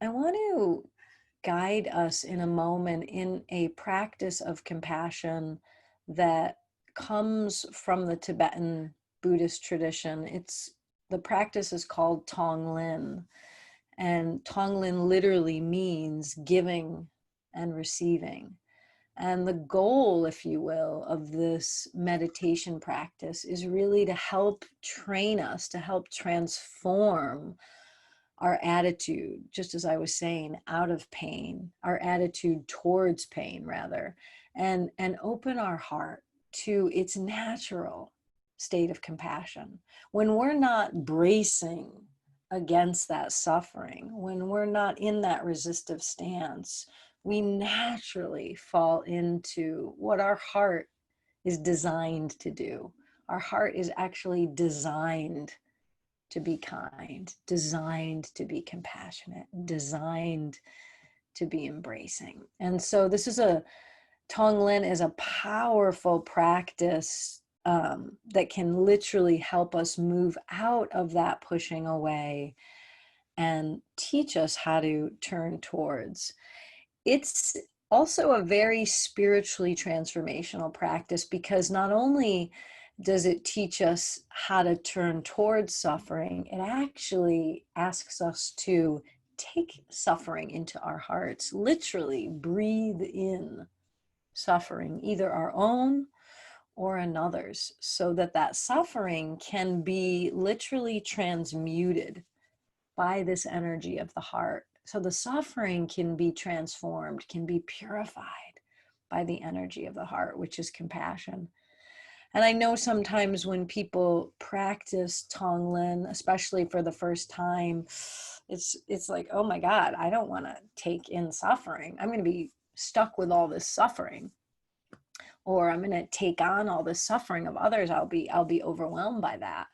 I want to guide us in a moment in a practice of compassion that comes from the Tibetan Buddhist tradition. The practice is called Tonglen, and Tonglen literally means giving and receiving. And the goal, if you will, of this meditation practice is really to help train us, to help transform our attitude, just as I was saying, out of pain, our attitude towards pain, rather, and open our heart to its natural state of compassion. When we're not bracing against that suffering, when we're not in that resistive stance, we naturally fall into what our heart is designed to do. Our heart is actually designed to be kind, designed to be compassionate, designed to be embracing. And so Tonglen is a powerful practice that can literally help us move out of that pushing away and teach us how to turn towards. It's also a very spiritually transformational practice because not only does it teach us how to turn towards suffering, it actually asks us to take suffering into our hearts, literally breathe in suffering, either our own or another's, so that that suffering can be literally transmuted by this energy of the heart. So the suffering can be transformed, can be purified by the energy of the heart, which is compassion. And I know sometimes when people practice Tonglen, especially for the first time, it's like, oh my God, I don't want to take in suffering. I'm going to be stuck with all this suffering, or I'm going to take on all this suffering of others. I'll be overwhelmed by that.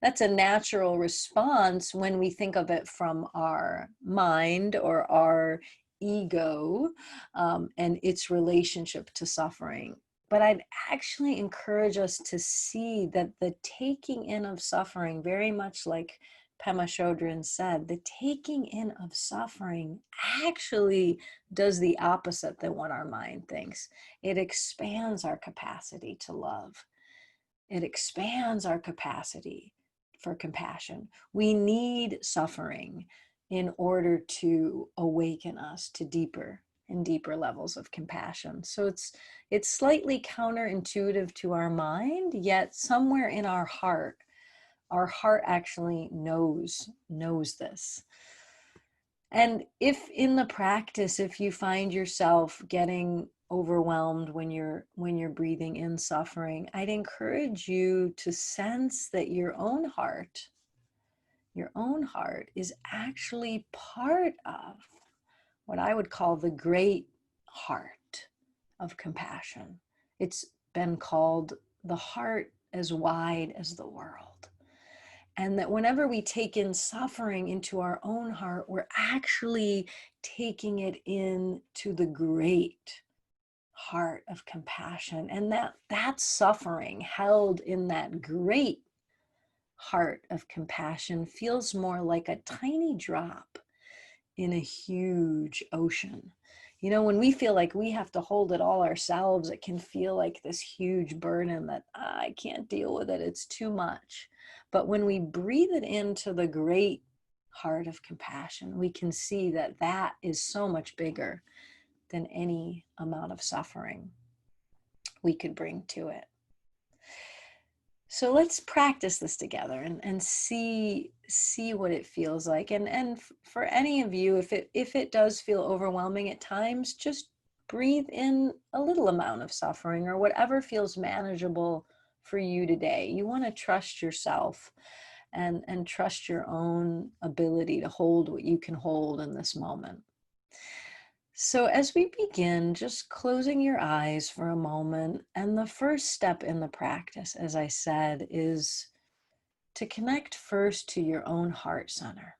That's a natural response when we think of it from our mind or our ego and its relationship to suffering. But I'd actually encourage us to see that the taking in of suffering, very much like Pema Chodron said, the taking in of suffering actually does the opposite than what our mind thinks. It expands our capacity to love. It expands our capacity for compassion. We need suffering in order to awaken us to deeper and deeper levels of compassion. So it's slightly counterintuitive to our mind, yet somewhere in our heart actually knows this. And if in the practice, if you find yourself getting overwhelmed when you're breathing in suffering, I'd encourage you to sense that your own heart is actually part of what I would call the great heart of compassion. It's been called the heart as wide as the world. And that whenever we take in suffering into our own heart, we're actually taking it into the great heart of compassion. And that suffering held in that great heart of compassion feels more like a tiny drop in a huge ocean. You know, when we feel like we have to hold it all ourselves, it can feel like this huge burden that I can't deal with it. It's too much. But when we breathe it into the great heart of compassion, we can see that that is so much bigger than any amount of suffering we could bring to it. So let's practice this together and see what it feels like. And for any of you, if it does feel overwhelming at times, just breathe in a little amount of suffering or whatever feels manageable for you today. You want to trust yourself and trust your own ability to hold what you can hold in this moment. So as we begin, just closing your eyes for a moment, and the first step in the practice, as I said, is to connect first to your own heart center.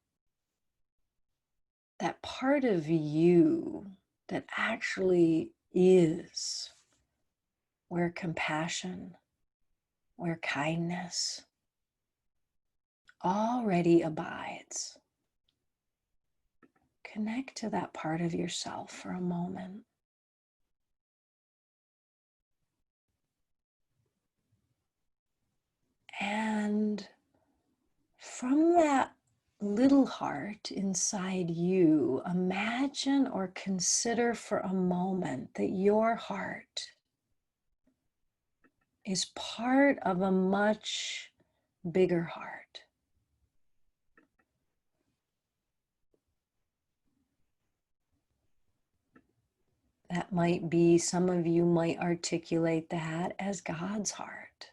That part of you that actually is where compassion, where kindness already abides. Connect to that part of yourself for a moment. And from that little heart inside you, imagine or consider for a moment that your heart is part of a much bigger heart. That might be, some of you might articulate that as God's heart,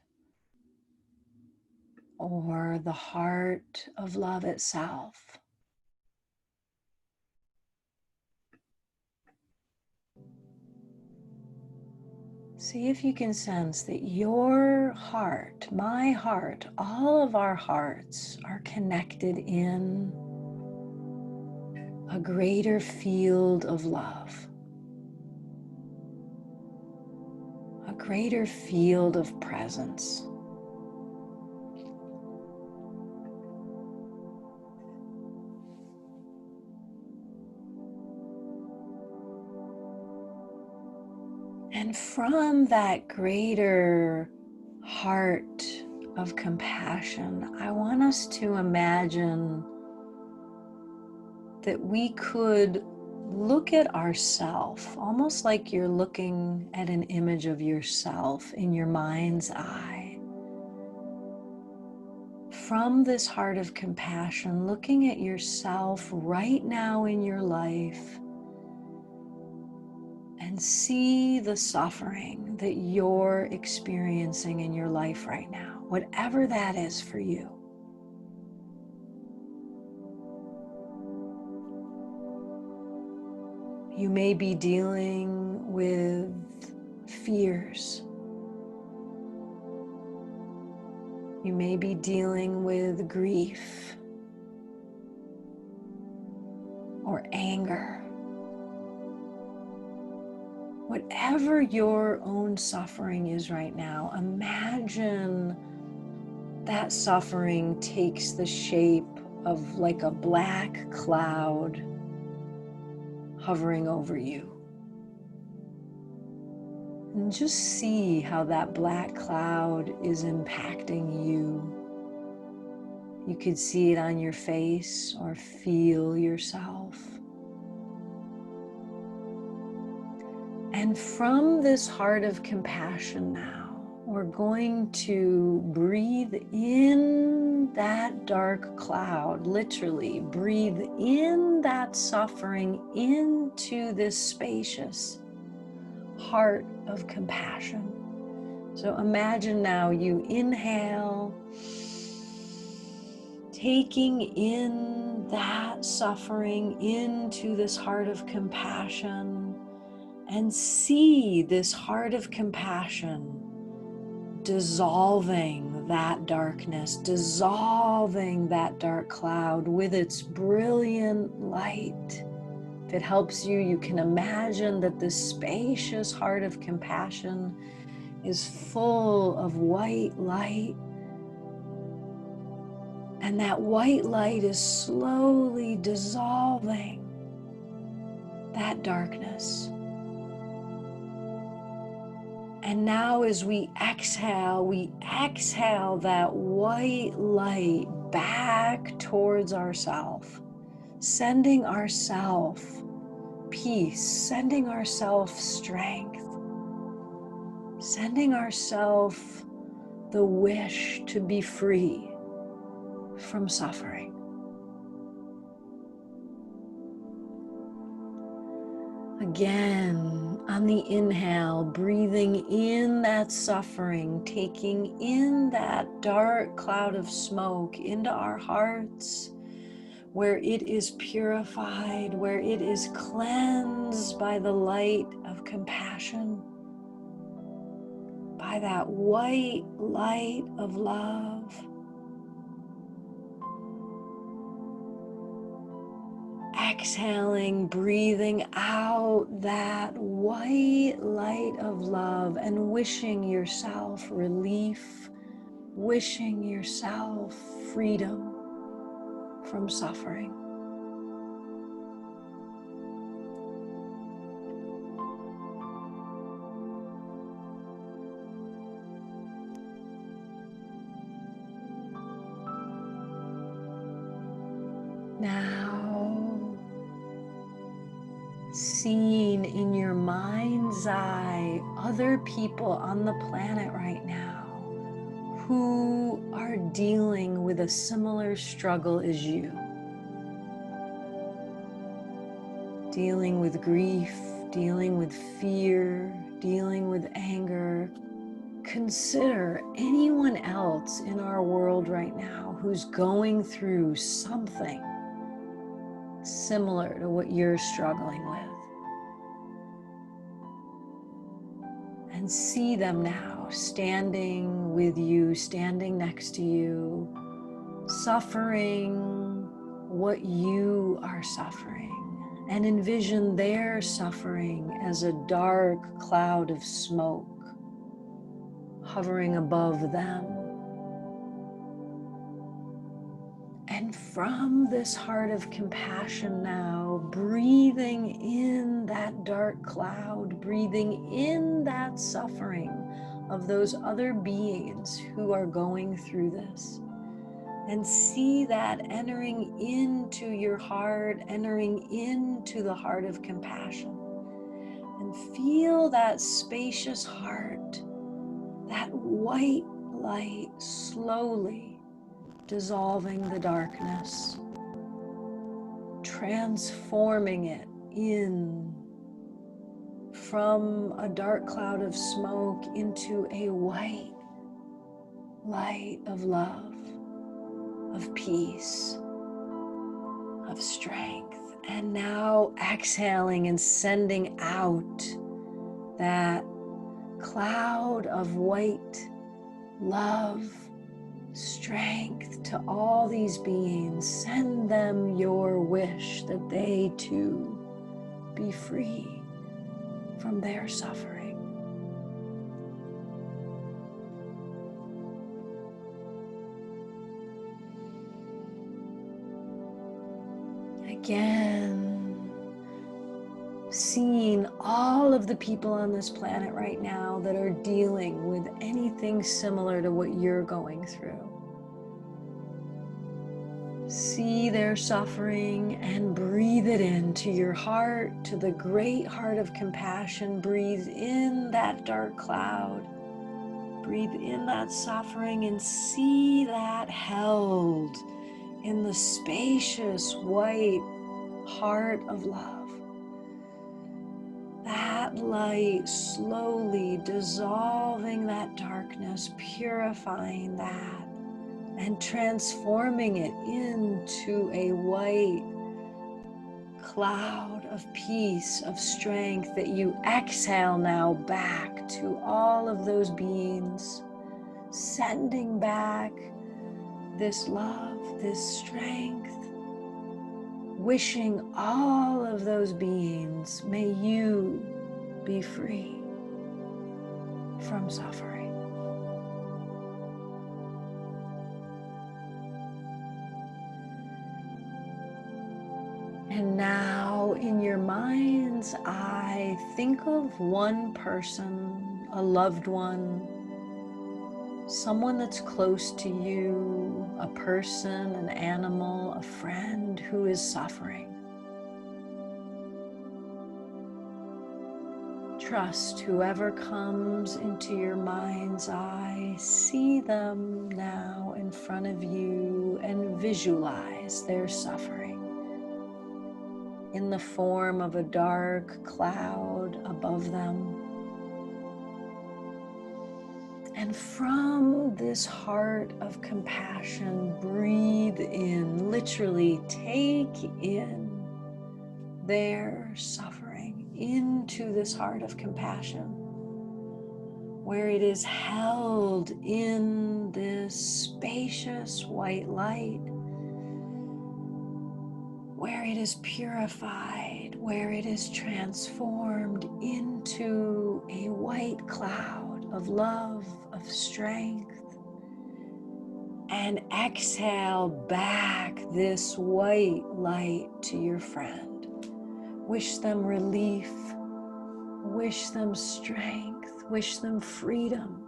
or the heart of love itself. See if you can sense that your heart, my heart, all of our hearts are connected in a greater field of love, a greater field of presence. And from that greater heart of compassion, I want us to imagine that we could look at ourself, almost like you're looking at an image of yourself in your mind's eye. From this heart of compassion, looking at yourself right now in your life, and see the suffering that you're experiencing in your life right now, whatever that is for you. You may be dealing with fears. You may be dealing with grief or anger. Whatever your own suffering is right now, imagine that suffering takes the shape of like a black cloud hovering over you. And just see how that black cloud is impacting you. You could see it on your face or feel yourself. And from this heart of compassion now, we're going to breathe in that dark cloud, literally breathe in that suffering into this spacious heart of compassion. So imagine now you inhale, taking in that suffering into this heart of compassion, and see this heart of compassion dissolving that darkness, dissolving that dark cloud with its brilliant light. If it helps you, you can imagine that this spacious heart of compassion is full of white light, and that white light is slowly dissolving that darkness. And now as we exhale that white light back towards ourself, sending ourself peace, sending ourself strength, sending ourself the wish to be free from suffering. Again, on the inhale, breathing in that suffering, taking in that dark cloud of smoke into our hearts, where it is purified, where it is cleansed by the light of compassion, by that white light of love. Exhaling, breathing out that white light of love and wishing yourself relief, wishing yourself freedom from suffering. seeing in your mind's eye other people on the planet right now who are dealing with a similar struggle as you. Dealing with grief, dealing with fear, dealing with anger. Consider anyone else in our world right now who's going through something similar to what you're struggling with. And see them now standing with you, standing next to you, suffering what you are suffering. And envision their suffering as a dark cloud of smoke hovering above them. And from this heart of compassion now, breathing in that dark cloud, breathing in that suffering of those other beings who are going through this. And see that entering into your heart, entering into the heart of compassion. And feel that spacious heart, that white light slowly dissolving the darkness, transforming it in from a dark cloud of smoke into a white light of love, of peace, of strength. And now exhaling and sending out that cloud of white love, strength to all these beings. Send them your wish that they too be free from their suffering. Again, seeing all of the people on this planet right now that are dealing with anything similar to what you're going through. See their suffering and breathe it into your heart, to the great heart of compassion. Breathe in that dark cloud. Breathe in that suffering and see that held in the spacious white heart of love. That light slowly dissolving that darkness, purifying that, and transforming it into a white cloud of peace, of strength that you exhale now back to all of those beings, sending back this love, this strength, wishing all of those beings, may you be free from suffering. And now in your mind's eye, think of one person, a loved one, someone that's close to you, a person, an animal, a friend who is suffering. Trust whoever comes into your mind's eye, see them now in front of you and visualize their suffering in the form of a dark cloud above them. And from this heart of compassion, breathe in, literally take in their suffering into this heart of compassion, where it is held in this spacious white light, where it is purified, where it is transformed into a white cloud of love, of strength. And exhale back this white light to your friend. Wish them relief, wish them strength, wish them freedom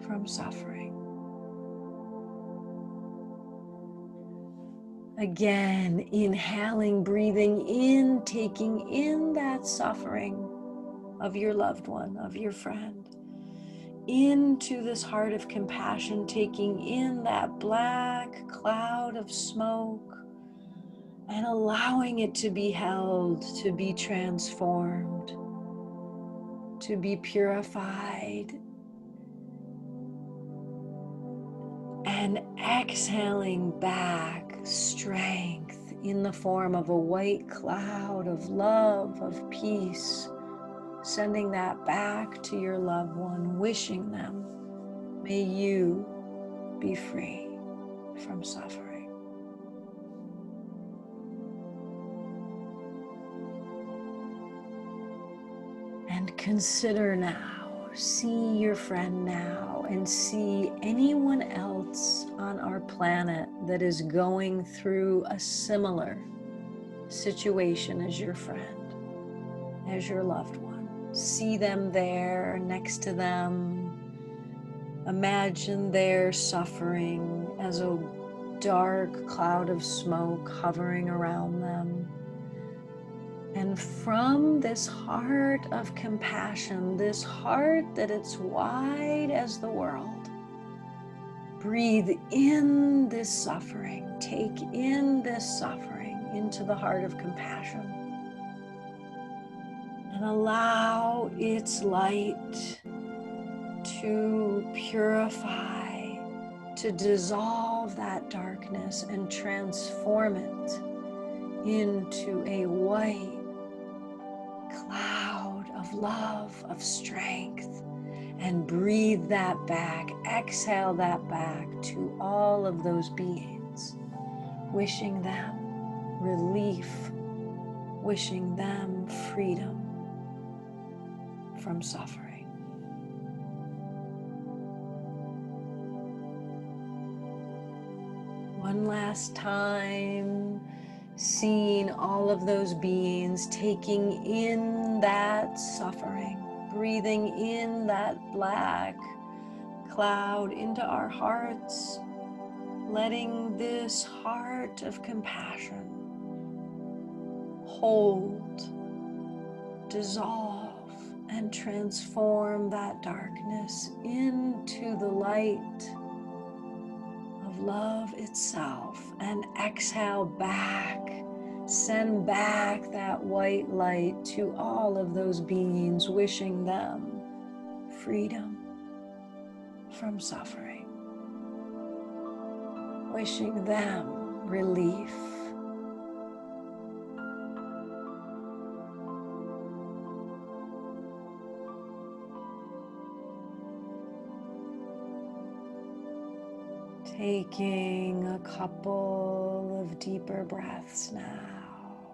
from suffering. Again, inhaling, breathing in, taking in that suffering of your loved one, of your friend, into this heart of compassion, taking in that black cloud of smoke and allowing it to be held, to be transformed, to be purified, and exhaling back strength in the form of a white cloud of love, of peace, sending that back to your loved one, wishing them, may you be free from suffering. And consider now, see your friend now, and see anyone else on our planet that is going through a similar situation as your friend, as your loved one. See them there next to them. Imagine their suffering as a dark cloud of smoke hovering around them. And from this heart of compassion, this heart that it's wide as the world, breathe in this suffering, take in this suffering into the heart of compassion, and allow its light to purify, to dissolve that darkness and transform it into a white cloud of love, of strength, and breathe that back, exhale that back to all of those beings, wishing them relief, wishing them freedom from suffering. One last time, seeing all of those beings, taking in that suffering, breathing in that black cloud into our hearts, letting this heart of compassion hold, dissolve, and transform that darkness into the light of love itself, and exhale back, send back that white light to all of those beings, wishing them freedom from suffering, wishing them relief. Taking a couple of deeper breaths now,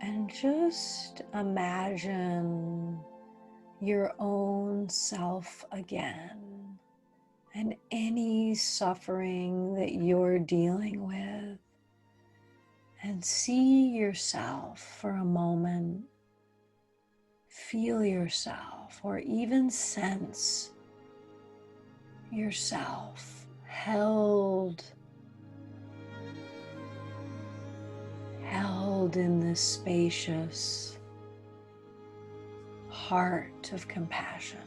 and just imagine your own self again, and any suffering that you're dealing with, and see yourself for a moment, feel yourself, or even sense yourself held in this spacious heart of compassion.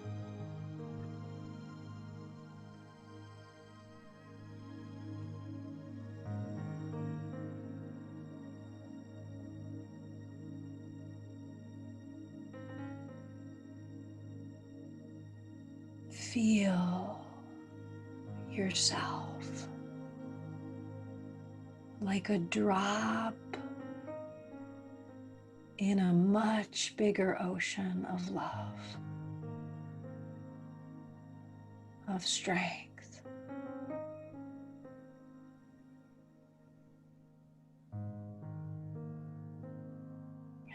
Feel yourself like a drop in a much bigger ocean of love, of strength.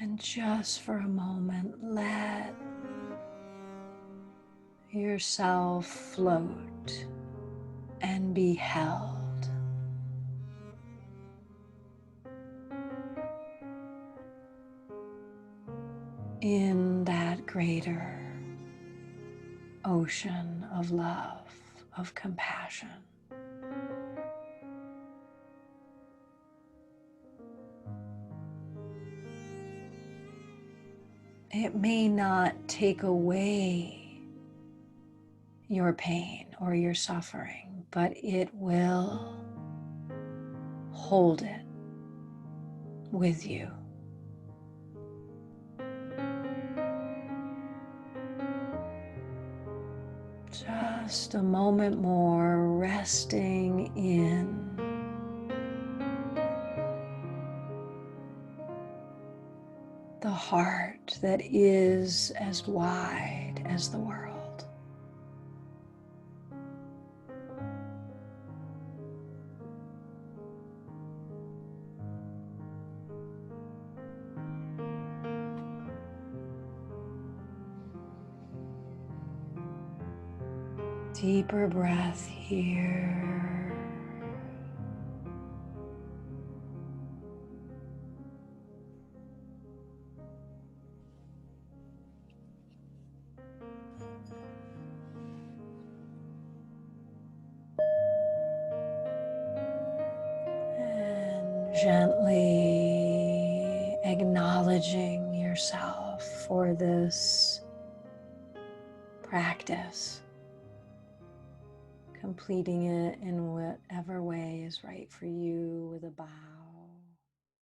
And just for a moment, let yourself float and be held in that greater ocean of love, of compassion. It may not take away your pain or your suffering, but it will hold it with you. Just a moment more, resting in the heart that is as wide as the world. Deeper breath here. And gently acknowledging yourself for this practice. Completing it in whatever way is right for you with a bow.